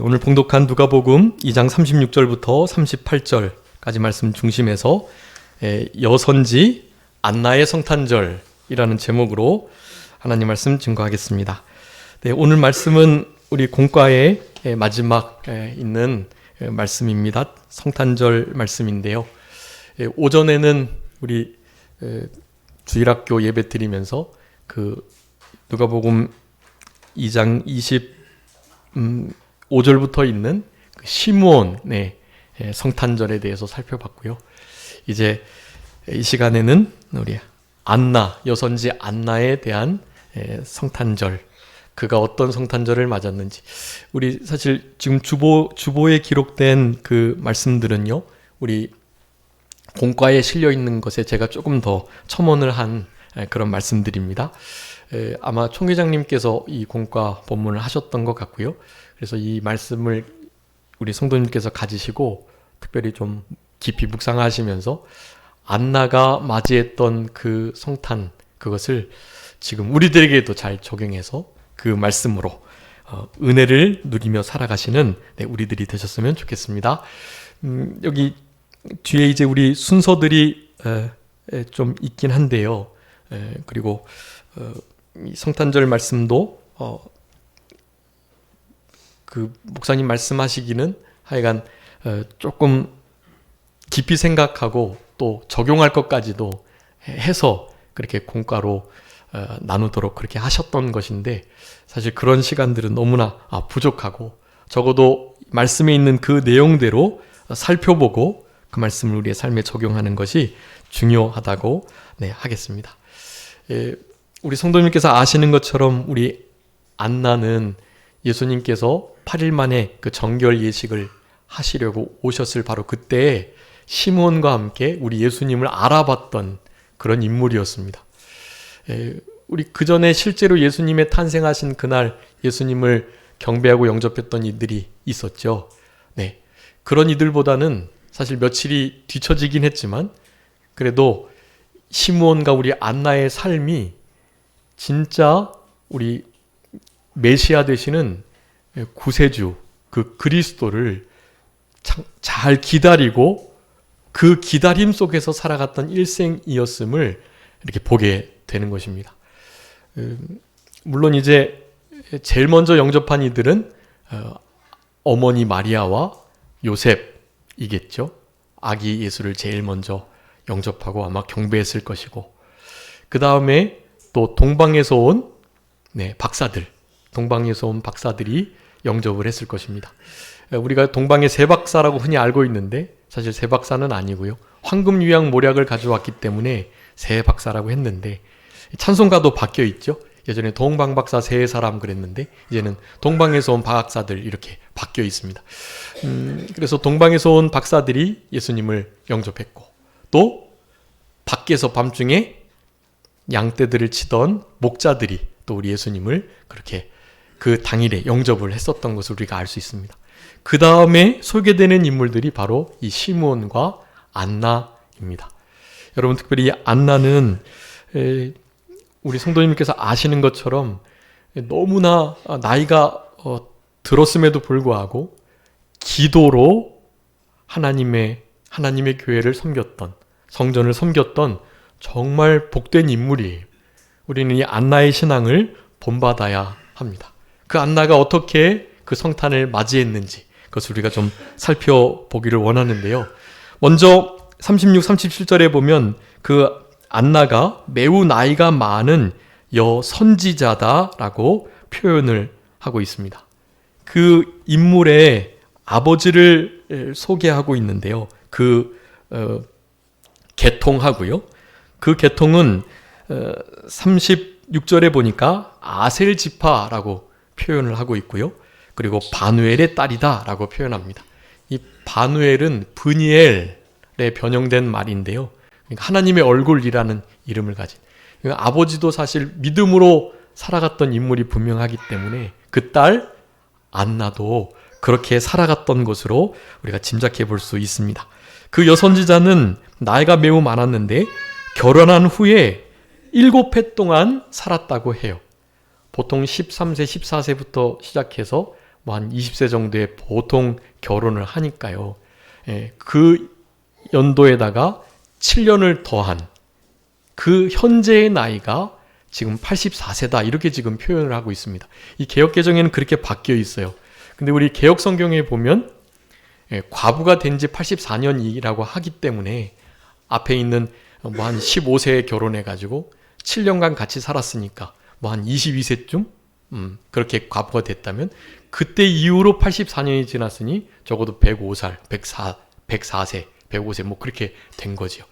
오늘 봉독한 누가복음 2장 36절부터 38절까지 말씀 중심에서 여선지 안나의 성탄절이라는 제목으로 하나님 말씀 증거하겠습니다. 네, 오늘 말씀은 우리 공과의 마지막 있는 말씀입니다. 성탄절 말씀인데요. 오전에는 우리 주일학교 예배 드리면서 그 누가복음 2장 25절부터 있는 그 시므온의 성탄절에 대해서 살펴봤고요. 이제 이 시간에는 우리 안나, 여선지 안나에 대한 성탄절, 그가 어떤 성탄절을 맞았는지, 우리 사실 지금 주보에 기록된 그 말씀들은요, 우리 공과에 실려 있는 것에 제가 조금 더 첨언을 한 그런 말씀들입니다. 아마 총회장님께서 이 공과 본문을 하셨던 것 같고요. 그래서 이 말씀을 우리 성도님께서 가지시고 특별히 좀 깊이 묵상하시면서 안나가 맞이했던 그 성탄, 그것을 지금 우리들에게도 잘 적용해서 그 말씀으로 은혜를 누리며 살아가시는 우리들이 되셨으면 좋겠습니다. 여기 뒤에 이제 우리 순서들이 좀 있긴 한데요. 그리고 이 성탄절 말씀도 그 목사님 말씀하시기는 하여간 조금 깊이 생각하고 또 적용할 것까지도 해서 그렇게 공과로 나누도록 그렇게 하셨던 것인데, 사실 그런 시간들은 너무나 부족하고 적어도 말씀에 있는 그 내용대로 살펴보고 그 말씀을 우리의 삶에 적용하는 것이 중요하다고 하겠습니다. 우리 성도님께서 아시는 것처럼 우리 안나는 예수님께서 8일 만에 그 정결 예식을 하시려고 오셨을 바로 그때에 시므온과 함께 우리 예수님을 알아봤던 그런 인물이었습니다. 우리 그 전에 실제로 예수님의 탄생하신 그날 예수님을 경배하고 영접했던 이들이 있었죠. 네, 그런 이들보다는 사실 며칠이 뒤처지긴 했지만 그래도 시므온과 우리 안나의 삶이 진짜 우리 메시아 되시는 구세주, 그 그리스도를 잘 기다리고 그 기다림 속에서 살아갔던 일생이었음을 이렇게 보게 되는 것입니다. 물론 이제 제일 먼저 영접한 이들은 어머니 마리아와 요셉이겠죠. 아기 예수를 제일 먼저 영접하고 아마 경배했을 것이고, 그 다음에 또 동방에서 온 동방에서 온 박사들이 영접을 했을 것입니다. 우리가 동방의 세 박사라고 흔히 알고 있는데 사실 세 박사는 아니고요. 황금 유향 모략을 가져왔기 때문에 세 박사라고 했는데 찬송가도 바뀌어 있죠. 예전에 동방 박사 세 사람 그랬는데 이제는 동방에서 온 박사들 이렇게 바뀌어 있습니다. 그래서 동방에서 온 박사들이 예수님을 영접했고, 또 밖에서 밤중에 양떼들을 치던 목자들이 또 우리 예수님을 그렇게 그 당일에 영접을 했었던 것을 우리가 알 수 있습니다. 그 다음에 소개되는 인물들이 바로 이 시므온과 안나입니다. 여러분, 특별히 이 안나는 우리 성도님께서 아시는 것처럼 너무나 나이가 들었음에도 불구하고 기도로 하나님의 교회를 섬겼던, 성전을 섬겼던 정말 복된 인물이에요. 우리는 이 안나의 신앙을 본받아야 합니다. 그 안나가 어떻게 그 성탄을 맞이했는지 그것을 우리가 좀 살펴보기를 원하는데요. 먼저 36, 37절에 보면 그 안나가 매우 나이가 많은 여선지자다라고 표현을 하고 있습니다. 그 인물의 아버지를 소개하고 있는데요. 그 계통하고요. 그 계통은 36절에 보니까 아셀 지파라고 표현을 하고 있고요. 그리고 바누엘의 딸이다라고 표현합니다. 이 바누엘은 브니엘에 변형된 말인데요. 그러니까 하나님의 얼굴이라는 이름을 가진, 그러니까 아버지도 사실 믿음으로 살아갔던 인물이 분명하기 때문에 그 딸 안나도 그렇게 살아갔던 것으로 우리가 짐작해 볼 수 있습니다. 그 여선지자는 나이가 매우 많았는데 결혼한 후에 7해 동안 살았다고 해요. 보통 13세, 14세부터 시작해서 뭐 한 20세 정도에 보통 결혼을 하니까요. 그 연도에다가 7년을 더한 그 현재의 나이가 지금 84세다 이렇게 지금 표현을 하고 있습니다. 이 개역개정에는 그렇게 바뀌어 있어요. 근데 우리 개역성경에 보면 과부가 된 지 84년이라고 하기 때문에 앞에 있는 뭐 한 15세에 결혼해가지고 7년간 같이 살았으니까 뭐 한 22세쯤 그렇게 과부가 됐다면 그때 이후로 84년이 지났으니 적어도 105세, 105세 뭐 그렇게 된 거죠.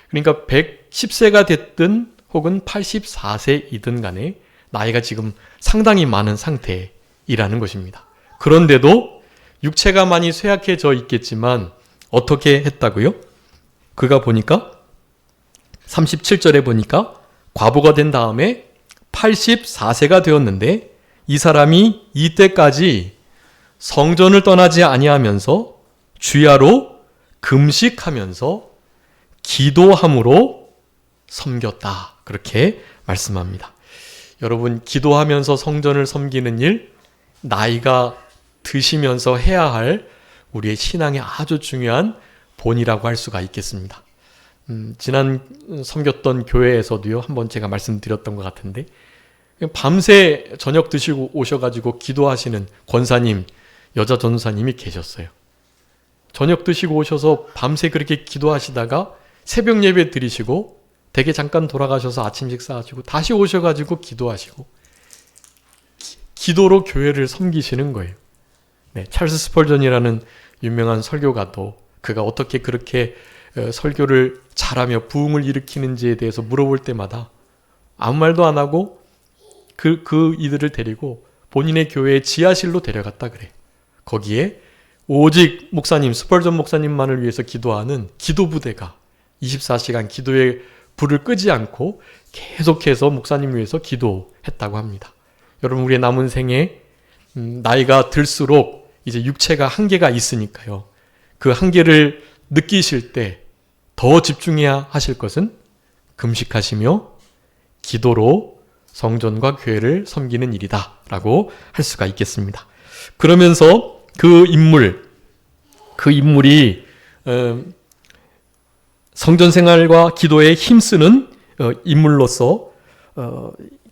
그러니까 110세가 됐든 혹은 84세이든 간에 나이가 지금 상당히 많은 상태이라는 것입니다. 그런데도 육체가 많이 쇠약해져 있겠지만 어떻게 했다고요? 그가 보니까 37절에 보니까 과부가 된 다음에 84세가 되었는데 이 사람이 이때까지 성전을 떠나지 아니하면서 주야로 금식하면서 기도함으로 섬겼다. 그렇게 말씀합니다. 여러분, 기도하면서 성전을 섬기는 일, 나이가 드시면서 해야 할 우리의 신앙의 아주 중요한 본이라고 할 수가 있겠습니다. 지난 섬겼던 교회에서도요, 한번 제가 말씀드렸던 것 같은데, 밤새 저녁 드시고 오셔가지고 기도하시는 권사님, 여자 전사님이 계셨어요. 저녁 드시고 오셔서 밤새 그렇게 기도하시다가 새벽 예배 드리시고 댁에 잠깐 돌아가셔서 아침 식사하시고 다시 오셔가지고 기도하시고 기도로 교회를 섬기시는 거예요. 네, 찰스 스펄전이라는 유명한 설교가도 그가 어떻게 그렇게 설교를 잘하며 부흥을 일으키는지에 대해서 물어볼 때마다 아무 말도 안 하고 그 이들을 데리고 본인의 교회의 지하실로 데려갔다 그래요. 거기에 오직 목사님, 스펄전 목사님만을 위해서 기도하는 기도부대가 24시간 기도의 불을 끄지 않고 계속해서 목사님 위해서 기도했다고 합니다. 여러분, 우리의 남은 생에 나이가 들수록 이제 육체가 한계가 있으니까요. 그 한계를 느끼실 때 더 집중해야 하실 것은 금식하시며 기도로 성전과 교회를 섬기는 일이다 라고 할 수가 있겠습니다. 그러면서 그 인물이 성전 생활과 기도에 힘쓰는 인물로서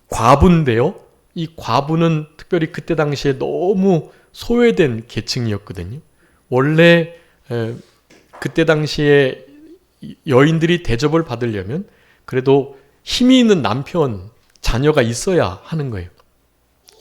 과부인데요. 이 과부는 특별히 그때 당시에 너무 소외된 계층이었거든요. 원래 그때 당시에 여인들이 대접을 받으려면 그래도 힘이 있는 남편, 자녀가 있어야 하는 거예요.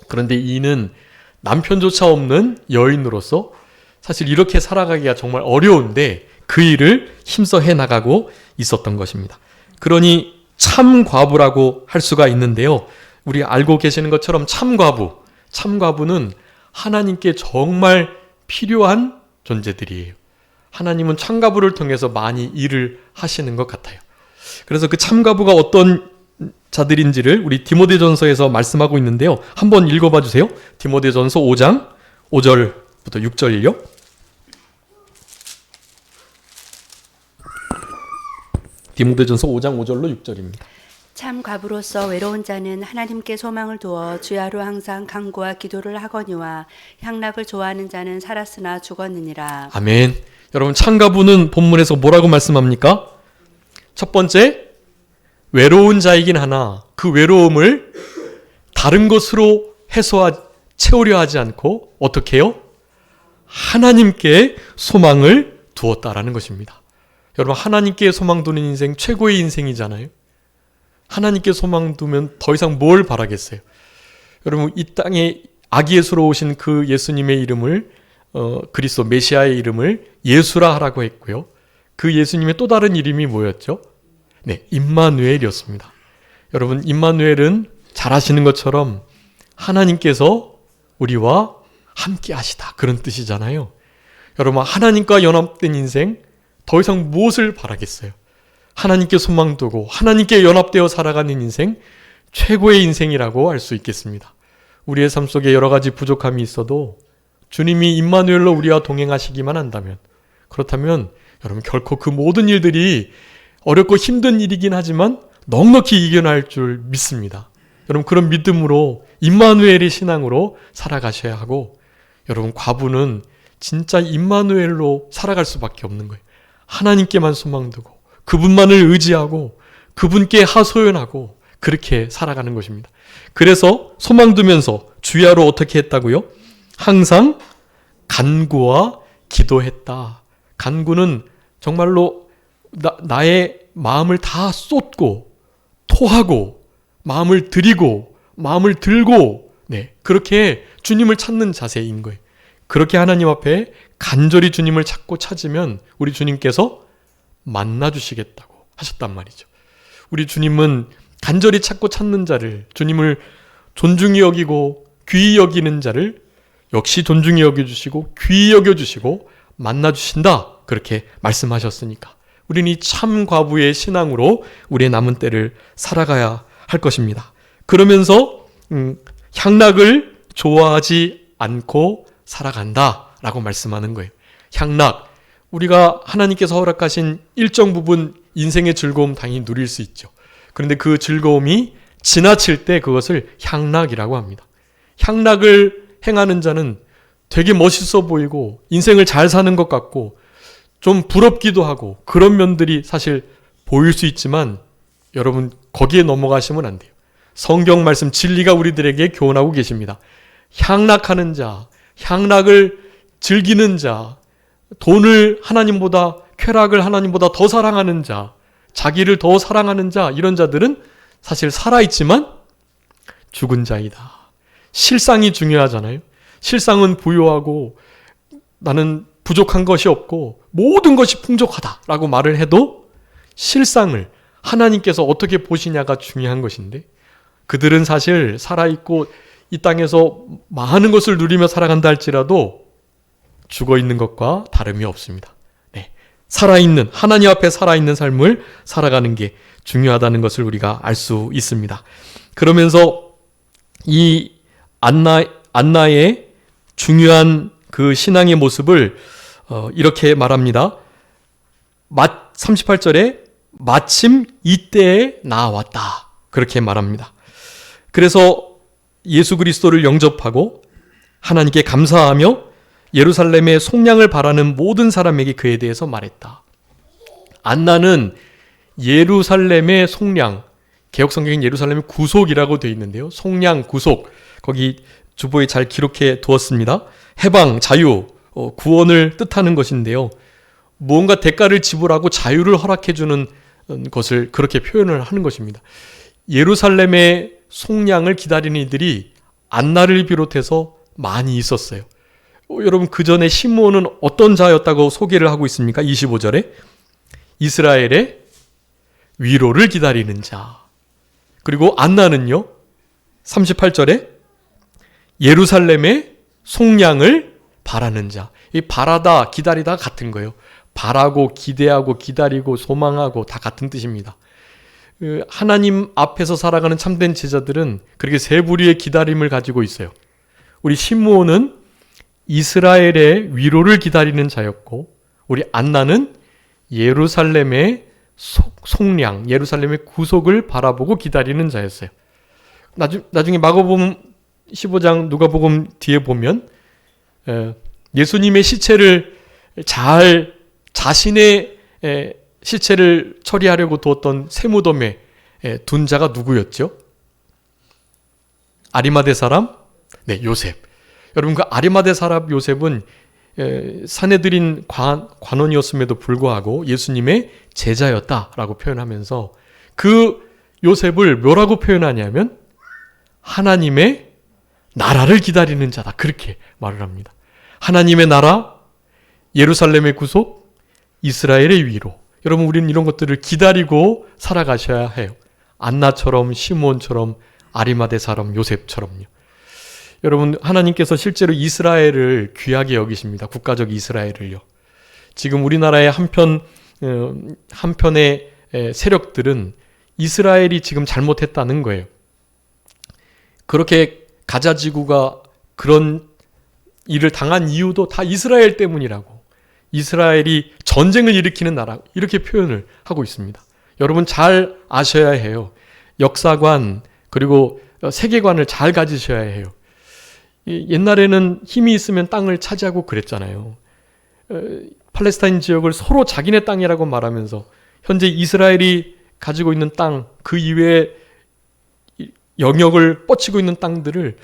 그런데 이는 남편조차 없는 여인으로서 사실 이렇게 살아가기가 정말 어려운데 그 일을 힘써 해나가고 있었던 것입니다. 그러니 참 과부라고 할 수가 있는데요. 우리 알고 계시는 것처럼 참과부는 하나님께 정말 필요한 존재들이에요. 하나님은 참과부를 통해서 많이 일을 하시는 것 같아요. 그래서 그 참과부가 어떤 자들인지를 우리 디모데전서에서 말씀하고 있는데요. 한번 읽어봐 주세요. 디모데전서 5장 5절부터 6절이요. 디모데전서 5장 5절로 6절입니다. 참 과부로서 외로운 자는 하나님께 소망을 두어 주야로 항상 간구와 기도를 하거니와 향락을 좋아하는 자는 살았으나 죽었느니라. 아멘. 여러분, 참과부는 본문에서 뭐라고 말씀합니까? 첫 번째, 외로운 자이긴 하나 그 외로움을 다른 것으로 채우려 하지 않고 어떻게 해요? 하나님께 소망을 두었다라는 것입니다. 여러분, 하나님께 소망 두는 인생 최고의 인생이잖아요. 하나님께 소망 두면 더 이상 뭘 바라겠어요? 여러분, 이 땅에 아기 예수로 오신 그 예수님의 이름을 그리스도 메시아의 이름을 예수라 하라고 했고요. 그 예수님의 또 다른 이름이 뭐였죠? 네, 임마누엘이었습니다. 여러분, 임마누엘은 잘 아시는 것처럼 하나님께서 우리와 함께 하시다 그런 뜻이잖아요. 여러분, 하나님과 연합된 인생 더 이상 무엇을 바라겠어요? 하나님께 소망 두고 하나님께 연합되어 살아가는 인생 최고의 인생이라고 할 수 있겠습니다. 우리의 삶 속에 여러 가지 부족함이 있어도 주님이 임마누엘로 우리와 동행하시기만 한다면, 그렇다면 여러분 결코 그 모든 일들이 어렵고 힘든 일이긴 하지만 넉넉히 이겨낼 줄 믿습니다. 여러분, 그런 믿음으로 임마누엘의 신앙으로 살아가셔야 하고, 여러분, 과부는 진짜 임마누엘로 살아갈 수밖에 없는 거예요. 하나님께만 소망 두고 그분만을 의지하고 그분께 하소연하고 그렇게 살아가는 것입니다. 그래서 소망 두면서 주야로 어떻게 했다고요? 항상 간구와 기도했다. 간구는 정말로 나의 마음을 다 쏟고 토하고 마음을 드리고 마음을 들고 그렇게 주님을 찾는 자세인 거예요. 그렇게 하나님 앞에 간절히 주님을 찾으면 우리 주님께서 만나주시겠다고 하셨단 말이죠. 우리 주님은 간절히 찾는 자를, 주님을 존중히 여기고 귀히 여기는 자를 역시 존중히 여겨주시고 귀히 여겨주시고 만나주신다, 그렇게 말씀하셨으니까 우리는 이 참 과부의 신앙으로 우리의 남은 때를 살아가야 할 것입니다. 그러면서 향락을 좋아하지 않고 살아간다라고 말씀하는 거예요. 향락, 우리가 하나님께서 허락하신 일정 부분 인생의 즐거움 당연히 누릴 수 있죠. 그런데 그 즐거움이 지나칠 때 그것을 향락이라고 합니다. 향락을 행하는 자는 되게 멋있어 보이고 인생을 잘 사는 것 같고 좀 부럽기도 하고 그런 면들이 사실 보일 수 있지만 여러분, 거기에 넘어가시면 안 돼요. 성경 말씀 진리가 우리들에게 교훈하고 계십니다. 향락하는 자, 향락을 즐기는 자, 돈을 하나님보다, 쾌락을 하나님보다 더 사랑하는 자, 자기를 더 사랑하는 자, 이런 자들은 사실 살아있지만 죽은 자이다. 실상이 중요하잖아요. 실상은 부유하고 나는 부족한 것이 없고 모든 것이 풍족하다라고 말을 해도 실상을 하나님께서 어떻게 보시냐가 중요한 것인데, 그들은 사실 살아있고 이 땅에서 많은 것을 누리며 살아간다 할지라도 죽어있는 것과 다름이 없습니다. 살아있는, 하나님 앞에 살아있는 삶을 살아가는 게 중요하다는 것을 우리가 알 수 있습니다. 그러면서 이 안나의 중요한 그 신앙의 모습을 이렇게 말합니다. 38절에 마침 이때에 나왔다, 그렇게 말합니다. 그래서 예수 그리스도를 영접하고 하나님께 감사하며 예루살렘의 속량을 바라는 모든 사람에게 그에 대해서 말했다. 안나는 예루살렘의 속량, 개역성경엔 예루살렘의 구속이라고 되어 있는데요. 속량, 구속, 거기 주보에 잘 기록해 두었습니다. 해방, 자유, 구원을 뜻하는 것인데요. 무언가 대가를 지불하고 자유를 허락해 주는 것을 그렇게 표현을 하는 것입니다. 예루살렘의 속량을 기다리는 이들이 안나를 비롯해서 많이 있었어요. 여러분, 그 전에 시므온은 어떤 자였다고 소개를 하고 있습니까? 25절에 이스라엘의 위로를 기다리는 자. 그리고 안나는요, 38절에 예루살렘의 속량을 바라는 자. 이 바라다, 기다리다 같은 거예요. 바라고, 기대하고, 기다리고, 소망하고 다 같은 뜻입니다. 하나님 앞에서 살아가는 참된 제자들은 그렇게 세 부류의 기다림을 가지고 있어요. 우리 시므온은 이스라엘의 위로를 기다리는 자였고, 우리 안나는 예루살렘의 속량, 예루살렘의 구속을 바라보고 기다리는 자였어요. 나중에 마가복음 15장 누가복음 뒤에 보면 예수님의 시체를 자신의 시체를 처리하려고 두었던 세무덤에 둔 자가 누구였죠? 아리마대 사람? 네, 요셉. 여러분, 그 아리마대 사람 요셉은 사내들인 관원이었음에도 불구하고 예수님의 제자였다라고 표현하면서 그 요셉을 뭐라고 표현하냐면 하나님의 나라를 기다리는 자다, 그렇게 말을 합니다. 하나님의 나라, 예루살렘의 구속, 이스라엘의 위로. 여러분, 우리는 이런 것들을 기다리고 살아가셔야 해요. 안나처럼, 시므온처럼, 아리마대 사람 요셉처럼요. 여러분, 하나님께서 실제로 이스라엘을 귀하게 여기십니다. 국가적 이스라엘을요. 지금 우리나라의 한편의 세력들은 이스라엘이 지금 잘못했다는 거예요. 그렇게 가자 지구가 그런 일을 당한 이유도 다 이스라엘 때문이라고, 이스라엘이 전쟁을 일으키는 나라, 이렇게 표현을 하고 있습니다. 여러분, 잘 아셔야 해요. 역사관 그리고 세계관을 잘 가지셔야 해요. 옛날에는 힘이 있으면 땅을 차지하고 그랬잖아요. 팔레스타인 지역을 서로 자기네 땅이라고 말하면서 현재 이스라엘이 가지고 있는 땅, 그 이외에 영역을 뻗치고 있는 땅들을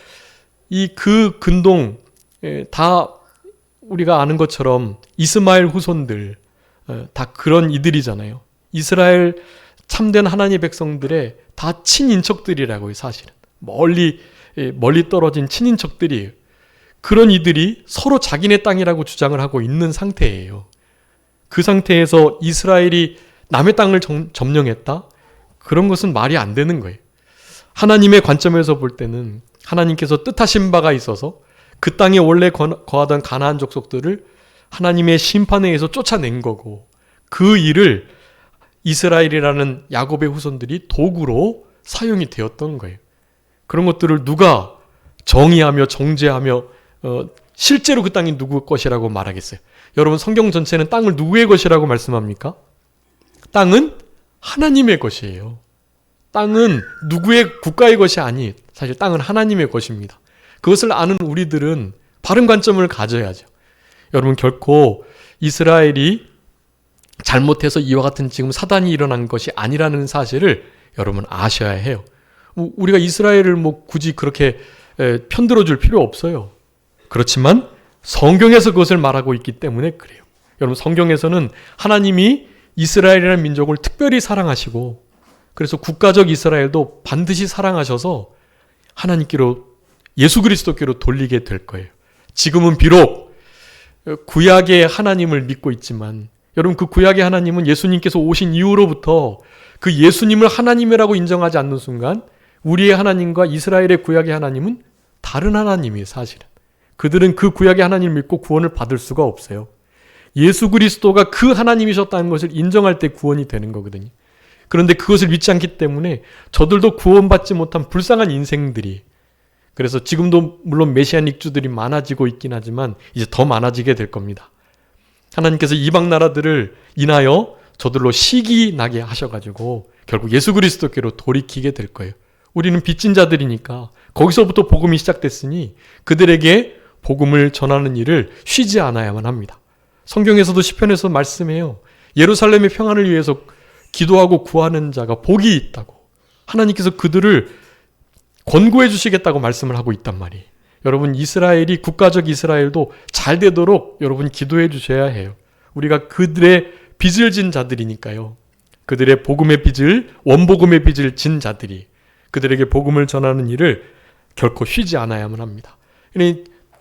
그 근동 다 우리가 아는 것처럼 이스마엘 후손들 다 그런 이들이잖아요. 이스라엘 참된 하나님의 백성들의 다 친인척들이라고요. 사실은 멀리 떨어진 친인척들이에요. 그런 이들이 서로 자기네 땅이라고 주장을 하고 있는 상태예요. 그 상태에서 이스라엘이 남의 땅을 점령했다? 그런 것은 말이 안 되는 거예요. 하나님의 관점에서 볼 때는 하나님께서 뜻하신 바가 있어서 그 땅에 원래 거하던 가나안 족속들을 하나님의 심판에 의해서 쫓아낸 거고, 그 일을 이스라엘이라는 야곱의 후손들이 도구로 사용이 되었던 거예요. 그런 것들을 누가 정의하며 정죄하며 실제로 그 땅이 누구 것이라고 말하겠어요? 여러분, 성경 전체는 땅을 누구의 것이라고 말씀합니까? 땅은 하나님의 것이에요. 땅은 누구의 국가의 것이 아니, 사실 땅은 하나님의 것입니다. 그것을 아는 우리들은 바른 관점을 가져야죠. 여러분, 결코 이스라엘이 잘못해서 이와 같은 지금 사단이 일어난 것이 아니라는 사실을 여러분 아셔야 해요. 우리가 이스라엘을 굳이 그렇게 편들어 줄 필요 없어요. 그렇지만 성경에서 그것을 말하고 있기 때문에 그래요. 여러분, 성경에서는 하나님이 이스라엘이라는 민족을 특별히 사랑하시고, 그래서 국가적 이스라엘도 반드시 사랑하셔서 하나님께로, 예수 그리스도께로 돌리게 될 거예요. 지금은 비록 구약의 하나님을 믿고 있지만, 여러분, 그 구약의 하나님은 예수님께서 오신 이후로부터 그 예수님을 하나님이라고 인정하지 않는 순간 우리의 하나님과 이스라엘의 구약의 하나님은 다른 하나님이에요. 사실은 그들은 그 구약의 하나님을 믿고 구원을 받을 수가 없어요. 예수 그리스도가 그 하나님이셨다는 것을 인정할 때 구원이 되는 거거든요. 그런데 그것을 믿지 않기 때문에 저들도 구원받지 못한 불쌍한 인생들이, 그래서 지금도 물론 메시아닉주들이 많아지고 있긴 하지만 이제 더 많아지게 될 겁니다. 하나님께서 이방 나라들을 인하여 저들로 시기 나게 하셔가지고 결국 예수 그리스도께로 돌이키게 될 거예요. 우리는 빚진 자들이니까 거기서부터 복음이 시작됐으니 그들에게 복음을 전하는 일을 쉬지 않아야만 합니다. 성경에서도 시편에서 말씀해요. 예루살렘의 평안을 위해서 기도하고 구하는 자가 복이 있다고. 하나님께서 그들을 권고해 주시겠다고 말씀을 하고 있단 말이에요. 여러분, 이스라엘이, 국가적 이스라엘도 잘 되도록 여러분 기도해 주셔야 해요. 우리가 그들의 빚을 진 자들이니까요. 그들의 복음의 빚을, 원복음의 빚을 진 자들이 그들에게 복음을 전하는 일을 결코 쉬지 않아야만 합니다.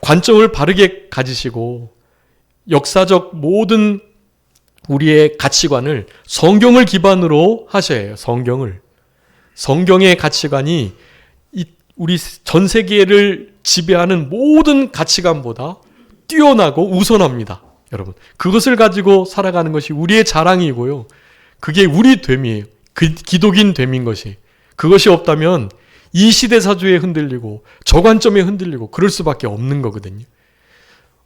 관점을 바르게 가지시고 역사적 모든 우리의 가치관을 성경을 기반으로 하셔야 해요. 성경의 가치관이 우리 전 세계를 지배하는 모든 가치관보다 뛰어나고 우선합니다. 여러분, 그것을 가지고 살아가는 것이 우리의 자랑이고요. 그게 우리 됨이에요. 기독인 됨인 것이. 그것이 없다면 이 시대사주에 흔들리고 저관점에 흔들리고 그럴 수밖에 없는 거거든요.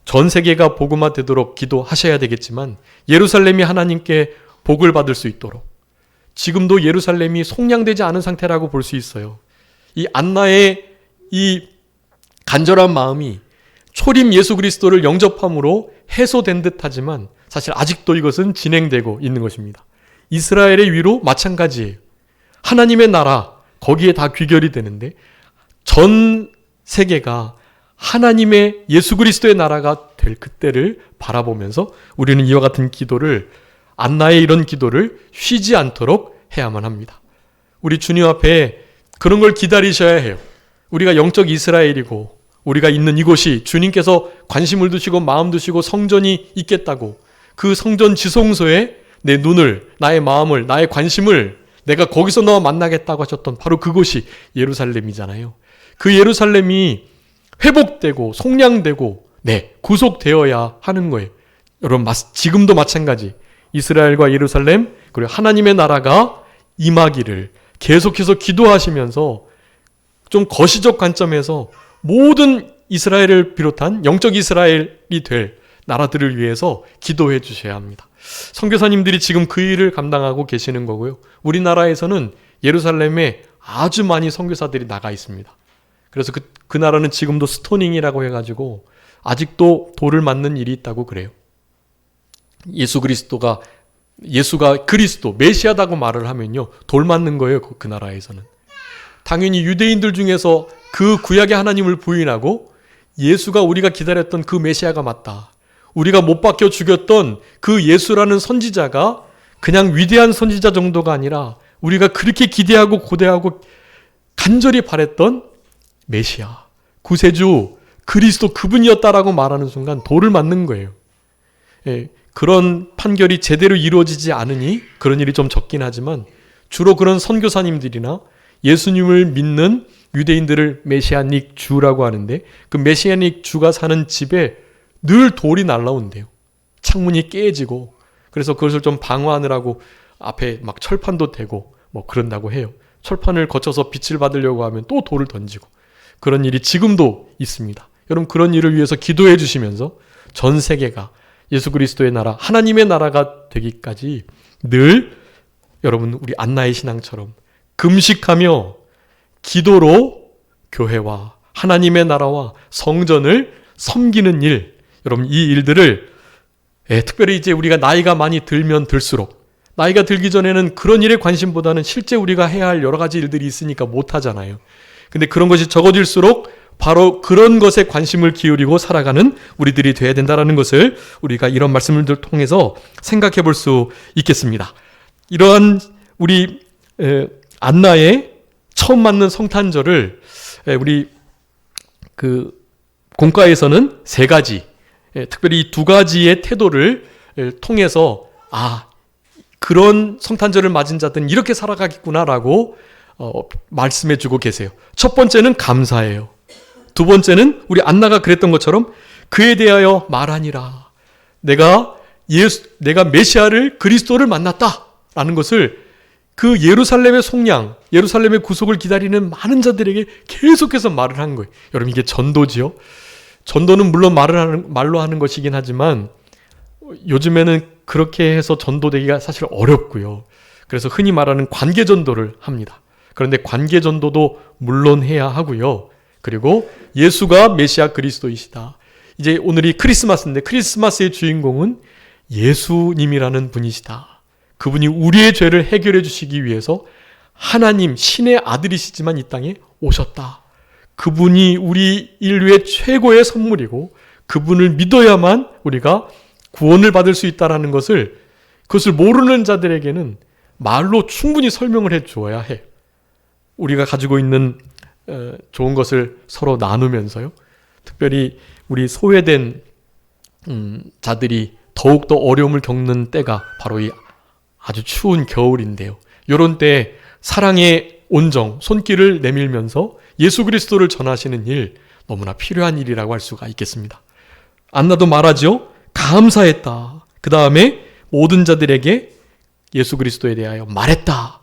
전 세계가 복음화 되도록 기도하셔야 되겠지만 예루살렘이 하나님께 복을 받을 수 있도록, 지금도 예루살렘이 속량되지 않은 상태라고 볼 수 있어요. 이 안나의 이 간절한 마음이 초림 예수 그리스도를 영접함으로 해소된 듯 하지만 사실 아직도 이것은 진행되고 있는 것입니다. 이스라엘의 위로 마찬가지예요. 하나님의 나라, 거기에 다 귀결이 되는데 전 세계가 하나님의 예수 그리스도의 나라가 될 그때를 바라보면서 우리는 이와 같은 기도를, 안나의 이런 기도를 쉬지 않도록 해야만 합니다. 우리 주님 앞에 그런 걸 기다리셔야 해요. 우리가 영적 이스라엘이고 우리가 있는 이곳이 주님께서 관심을 두시고 마음 두시고 성전이 있겠다고, 그 성전 지성소에 내 눈을, 나의 마음을, 나의 관심을 내가 거기서 너와 만나겠다고 하셨던 바로 그곳이 예루살렘이잖아요. 그 예루살렘이 회복되고 속량되고 구속되어야 하는 거예요. 여러분, 지금도 마찬가지. 이스라엘과 예루살렘 그리고 하나님의 나라가 임하기를 계속해서 기도하시면서 좀 거시적 관점에서 모든 이스라엘을 비롯한 영적 이스라엘이 될 나라들을 위해서 기도해 주셔야 합니다. 선교사님들이 지금 그 일을 감당하고 계시는 거고요. 우리나라에서는 예루살렘에 아주 많이 선교사들이 나가 있습니다. 그래서 그 나라는 지금도 스토닝이라고 해가지고 아직도 돌을 맞는 일이 있다고 그래요. 예수가 그리스도, 메시아다고 말을 하면요, 돌 맞는 거예요. 그 나라에서는. 당연히 유대인들 중에서 그 구약의 하나님을 부인하고 예수가 우리가 기다렸던 그 메시아가 맞다, 우리가 못 박혀 죽였던 그 예수라는 선지자가 그냥 위대한 선지자 정도가 아니라 우리가 그렇게 기대하고 고대하고 간절히 바랬던 메시아, 구세주, 그리스도 그분이었다라고 말하는 순간 돌을 맞는 거예요. 예, 그런 판결이 제대로 이루어지지 않으니 그런 일이 좀 적긴 하지만 주로 그런 선교사님들이나 예수님을 믿는 유대인들을 메시아닉 주라고 하는데, 그 메시아닉 주가 사는 집에 늘 돌이 날라온대요. 창문이 깨지고. 그래서 그것을 좀 방어하느라고 앞에 막 철판도 대고 뭐 그런다고 해요. 철판을 거쳐서 빛을 받으려고 하면 또 돌을 던지고, 그런 일이 지금도 있습니다. 여러분, 그런 일을 위해서 기도해 주시면서 전 세계가 예수 그리스도의 나라, 하나님의 나라가 되기까지 늘 여러분, 우리 안나의 신앙처럼 금식하며 기도로 교회와 하나님의 나라와 성전을 섬기는 일, 여러분, 이 일들을 특별히 이제 우리가 나이가 많이 들면 들수록, 나이가 들기 전에는 그런 일에 관심보다는 실제 우리가 해야 할 여러 가지 일들이 있으니까 못하잖아요. 근데 그런 것이 적어질수록 바로 그런 것에 관심을 기울이고 살아가는 우리들이 돼야 된다는 것을 우리가 이런 말씀을 통해서 생각해 볼 수 있겠습니다. 이러한 우리 안나의 처음 맞는 성탄절을 우리 그 공과에서는 3가지, 특별히 2가지의 태도를 통해서 그런 성탄절을 맞은 자들은 이렇게 살아가겠구나라고 말씀해 주고 계세요. 첫 번째는 감사예요. 두 번째는 우리 안나가 그랬던 것처럼 그에 대하여 말하니라. 내가 메시아를, 그리스도를 만났다라는 것을 그 예루살렘의 속량, 예루살렘의 구속을 기다리는 많은 자들에게 계속해서 말을 한 거예요. 여러분, 이게 전도지요. 전도는 물론 말로 하는 것이긴 하지만 요즘에는 그렇게 해서 전도되기가 사실 어렵고요. 그래서 흔히 말하는 관계 전도를 합니다. 그런데 관계 전도도 물론 해야 하고요. 그리고 예수가 메시아 그리스도이시다. 이제 오늘이 크리스마스인데 크리스마스의 주인공은 예수님이라는 분이시다. 그분이 우리의 죄를 해결해 주시기 위해서 하나님, 신의 아들이시지만 이 땅에 오셨다. 그분이 우리 인류의 최고의 선물이고 그분을 믿어야만 우리가 구원을 받을 수 있다는 것을, 그것을 모르는 자들에게는 말로 충분히 설명을 해 주어야 해. 우리가 가지고 있는 좋은 것을 서로 나누면서요. 특별히 우리 소외된 자들이 더욱더 어려움을 겪는 때가 바로 이 아주 추운 겨울인데요. 이런 때 사랑의 온정, 손길을 내밀면서 예수 그리스도를 전하시는 일, 너무나 필요한 일이라고 할 수가 있겠습니다. 안나도 말하죠. 감사했다. 그 다음에 모든 자들에게 예수 그리스도에 대하여 말했다.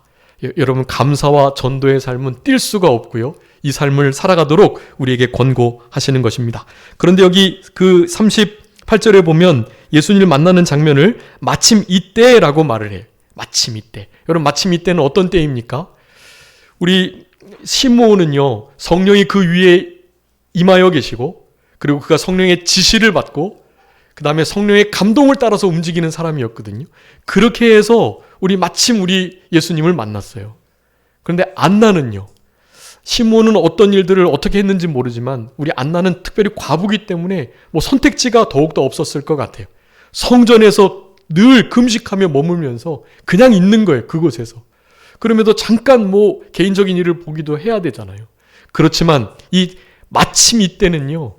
여러분, 감사와 전도의 삶은 뛸 수가 없고요. 이 삶을 살아가도록 우리에게 권고하시는 것입니다. 그런데 여기 그 38절에 보면 예수님을 만나는 장면을 마침 이때라고 말을 해요. 마침 이때. 여러분, 마침 이때는 어떤 때입니까? 우리 시므온은요, 성령이 그 위에 임하여 계시고, 그리고 그가 성령의 지시를 받고, 그 다음에 성령의 감동을 따라서 움직이는 사람이었거든요. 그렇게 해서 마침 우리 예수님을 만났어요. 그런데 안나는요, 시므온은 어떤 일들을 어떻게 했는지 모르지만 우리 안나는 특별히 과부기 때문에 선택지가 더욱더 없었을 것 같아요. 성전에서 늘 금식하며 머물면서 그냥 있는 거예요, 그곳에서. 그럼에도 잠깐 개인적인 일을 보기도 해야 되잖아요. 그렇지만 마침 이때는요,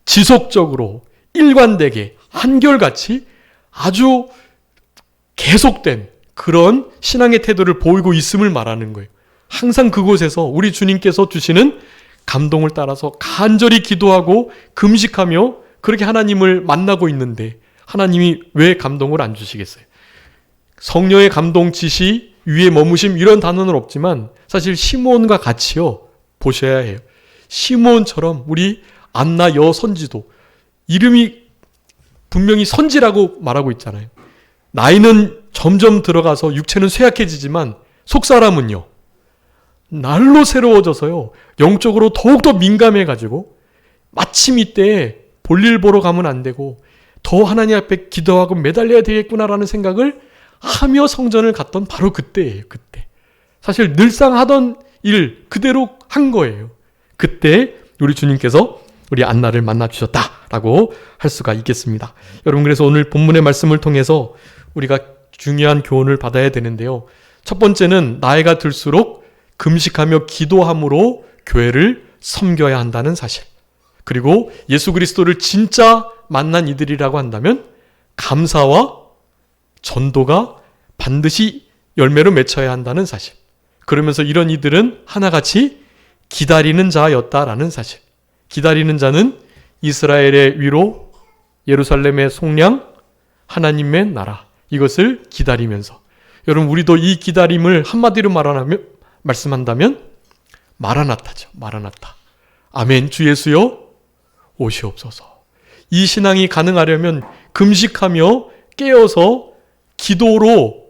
지속적으로 일관되게 한결같이 아주 계속된 그런 신앙의 태도를 보이고 있음을 말하는 거예요. 항상 그곳에서 우리 주님께서 주시는 감동을 따라서 간절히 기도하고 금식하며 그렇게 하나님을 만나고 있는데 하나님이 왜 감동을 안 주시겠어요? 성령의 감동, 지시, 위에 머무심, 이런 단어는 없지만 사실 시므온과 같이요, 보셔야 해요. 시므온처럼 우리 안나 여선지도, 이름이 분명히 선지라고 말하고 있잖아요. 나이는 점점 들어가서 육체는 쇠약해지지만 속사람은요, 날로 새로워져서요. 영적으로 더욱더 민감해가지고 마침 이때 볼일 보러 가면 안 되고 더 하나님 앞에 기도하고 매달려야 되겠구나라는 생각을 하며 성전을 갔던 바로 그때예요. 그때. 사실 늘상 하던 일 그대로 한 거예요. 그때 우리 주님께서 우리 안나를 만나주셨다라고 할 수가 있겠습니다. 여러분, 그래서 오늘 본문의 말씀을 통해서 우리가 중요한 교훈을 받아야 되는데요. 첫 번째는 나이가 들수록 금식하며 기도함으로 교회를 섬겨야 한다는 사실. 그리고 예수 그리스도를 진짜 만난 이들이라고 한다면 감사와 전도가 반드시 열매로 맺혀야 한다는 사실. 그러면서 이런 이들은 하나같이 기다리는 자였다라는 사실. 기다리는 자는 이스라엘의 위로, 예루살렘의 속량, 하나님의 나라, 이것을 기다리면서, 여러분, 우리도 이 기다림을 한마디로 말씀한다면 마라나타죠. 마라나타. 아멘. 주 예수여 오시옵소서. 이 신앙이 가능하려면 금식하며 깨어서 기도로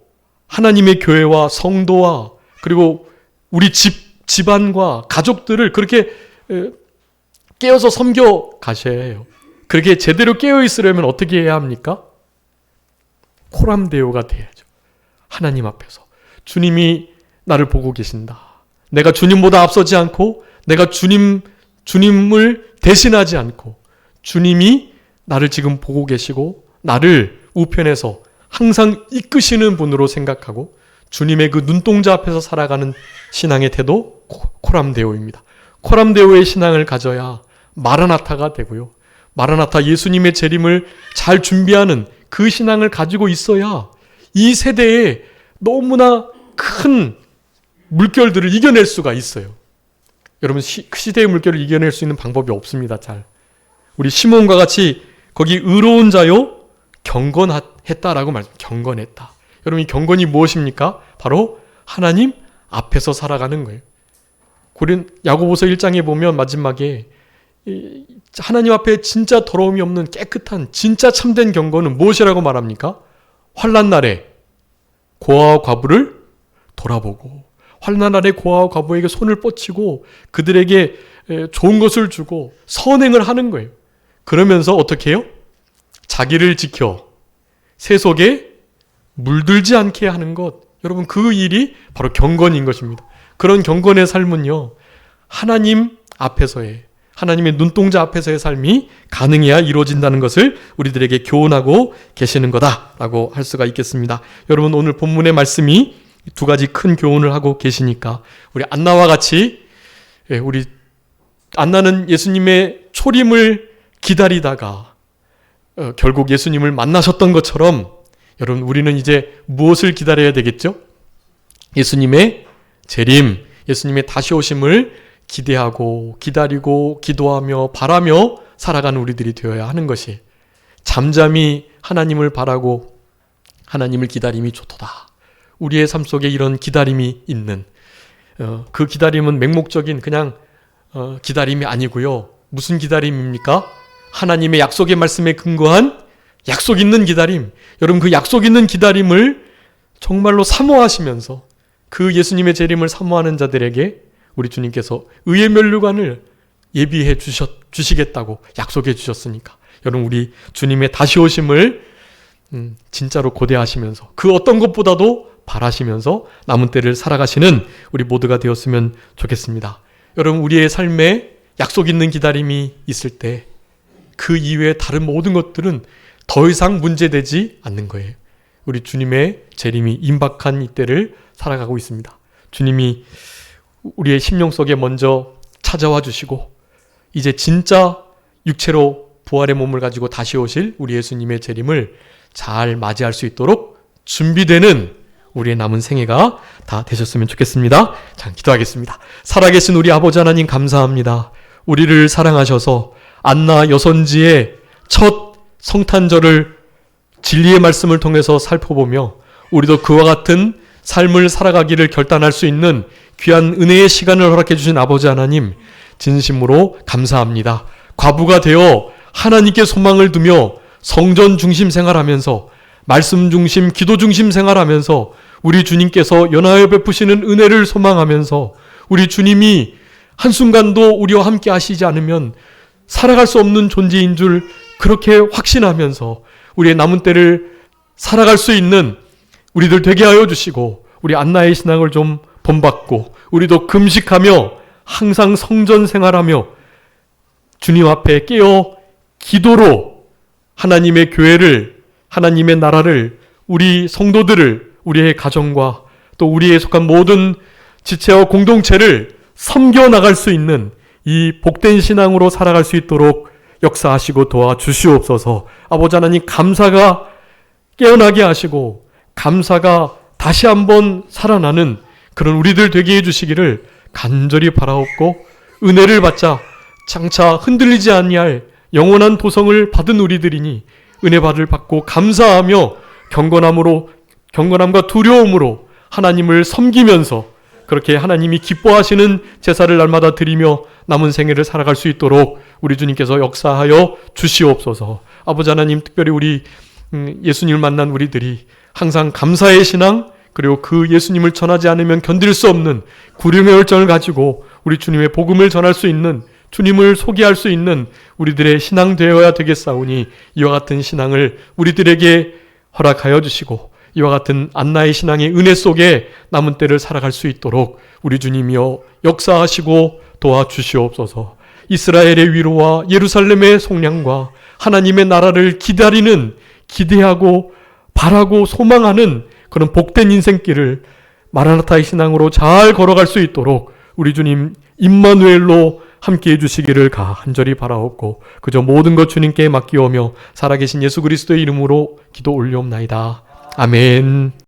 하나님의 교회와 성도와 그리고 우리 집안과 가족들을 그렇게 깨어서 섬겨 가셔야 해요. 그렇게 제대로 깨어 있으려면 어떻게 해야 합니까? 코람데오가 돼야죠. 하나님 앞에서 주님이 나를 보고 계신다. 내가 주님보다 앞서지 않고 내가 주님을 대신하지 않고 주님이 나를 지금 보고 계시고 나를 우편에서 항상 이끄시는 분으로 생각하고 주님의 그 눈동자 앞에서 살아가는 신앙의 태도, 코람데오입니다. 코람데오의 신앙을 가져야 마라나타가 되고요. 마라나타, 예수님의 재림을 잘 준비하는 그 신앙을 가지고 있어야 이 세대에 너무나 큰 물결들을 이겨낼 수가 있어요. 여러분, 시대의 물결을 이겨낼 수 있는 방법이 없습니다. 잘. 우리 시몬과 같이 거기 의로운 자요 경건했다라고 경건했다. 여러분, 이 경건이 무엇입니까? 바로 하나님 앞에서 살아가는 거예요. 야고보서 1장에 보면 마지막에 하나님 앞에 진짜 더러움이 없는 깨끗한 진짜 참된 경건은 무엇이라고 말합니까? 환난 날에 고아와 과부를 돌아보고, 환난 날에 고아와 과부에게 손을 뻗치고 그들에게 좋은 것을 주고 선행을 하는 거예요. 그러면서 어떻게 해요? 자기를 지켜 세속에 물들지 않게 하는 것. 여러분, 그 일이 바로 경건인 것입니다. 그런 경건의 삶은요, 하나님 앞에서의, 하나님의 눈동자 앞에서의 삶이 가능해야 이루어진다는 것을 우리들에게 교훈하고 계시는 거다라고 할 수가 있겠습니다. 여러분, 오늘 본문의 말씀이 두 가지 큰 교훈을 하고 계시니까 우리 안나와 같이, 우리 안나는 예수님의 초림을 기다리다가 결국 예수님을 만나셨던 것처럼 여러분, 우리는 이제 무엇을 기다려야 되겠죠? 예수님의 재림, 예수님의 다시 오심을 기대하고 기다리고 기도하며 바라며 살아가는 우리들이 되어야 하는 것이, 잠잠히 하나님을 바라고 하나님을 기다림이 좋도다. 우리의 삶 속에 이런 기다림이 있는, 그 기다림은 맹목적인 그냥 기다림이 아니고요. 무슨 기다림입니까? 하나님의 약속의 말씀에 근거한 약속 있는 기다림. 여러분, 그 약속 있는 기다림을 정말로 사모하시면서 그 예수님의 재림을 사모하는 자들에게 우리 주님께서 의의 면류관을 예비해 주시겠다고 약속해 주셨으니까, 여러분, 우리 주님의 다시 오심을 진짜로 고대하시면서 그 어떤 것보다도 바라시면서 남은 때를 살아가시는 우리 모두가 되었으면 좋겠습니다. 여러분, 우리의 삶에 약속 있는 기다림이 있을 때 그 이외의 다른 모든 것들은 더 이상 문제되지 않는 거예요. 우리 주님의 재림이 임박한 이때를 살아가고 있습니다. 주님이 우리의 심령 속에 먼저 찾아와 주시고 이제 진짜 육체로 부활의 몸을 가지고 다시 오실 우리 예수님의 재림을 잘 맞이할 수 있도록 준비되는 우리의 남은 생애가 다 되셨으면 좋겠습니다. 자, 기도하겠습니다. 살아계신 우리 아버지 하나님, 감사합니다. 우리를 사랑하셔서 안나 여선지의 첫 성탄절을 진리의 말씀을 통해서 살펴보며 우리도 그와 같은 삶을 살아가기를 결단할 수 있는 귀한 은혜의 시간을 허락해 주신 아버지 하나님, 진심으로 감사합니다. 과부가 되어 하나님께 소망을 두며 성전 중심 생활하면서, 말씀 중심, 기도 중심 생활하면서 우리 주님께서 연하여 베푸시는 은혜를 소망하면서 우리 주님이 한순간도 우리와 함께 하시지 않으면 살아갈 수 없는 존재인 줄 그렇게 확신하면서 우리의 남은 때를 살아갈 수 있는 우리들 되게 하여 주시고, 우리 안나의 신앙을 좀 본받고 우리도 금식하며 항상 성전 생활하며 주님 앞에 깨어 기도로 하나님의 교회를, 하나님의 나라를, 우리 성도들을, 우리의 가정과 또 우리에 속한 모든 지체와 공동체를 섬겨 나갈 수 있는 이 복된 신앙으로 살아갈 수 있도록 역사하시고 도와주시옵소서. 아버지 하나님, 감사가 깨어나게 하시고 감사가 다시 한번 살아나는 그런 우리들 되게 해주시기를 간절히 바라옵고, 은혜를 받자 장차 흔들리지 아니할 영원한 도성을 받은 우리들이니 은혜 받고 감사하며 경건함과 두려움으로 하나님을 섬기면서 그렇게 하나님이 기뻐하시는 제사를 날마다 드리며 남은 생애를 살아갈 수 있도록 우리 주님께서 역사하여 주시옵소서. 아버지 하나님, 특별히 우리 예수님을 만난 우리들이 항상 감사의 신앙, 그리고 그 예수님을 전하지 않으면 견딜 수 없는 구름의 열정을 가지고 우리 주님의 복음을 전할 수 있는, 주님을 소개할 수 있는 우리들의 신앙 되어야 되겠사오니, 이와 같은 신앙을 우리들에게 허락하여 주시고 이와 같은 안나의 신앙의 은혜 속에 남은 때를 살아갈 수 있도록 우리 주님이여 역사하시고 도와주시옵소서. 이스라엘의 위로와 예루살렘의 속량과 하나님의 나라를 기대하고 바라고 소망하는 그런 복된 인생길을 마라나타의 신앙으로 잘 걸어갈 수 있도록 우리 주님 임마누엘로 함께해 주시기를 간절히 바라옵고, 그저 모든 것 주님께 맡기오며 살아계신 예수 그리스도의 이름으로 기도 올리옵나이다. 아멘.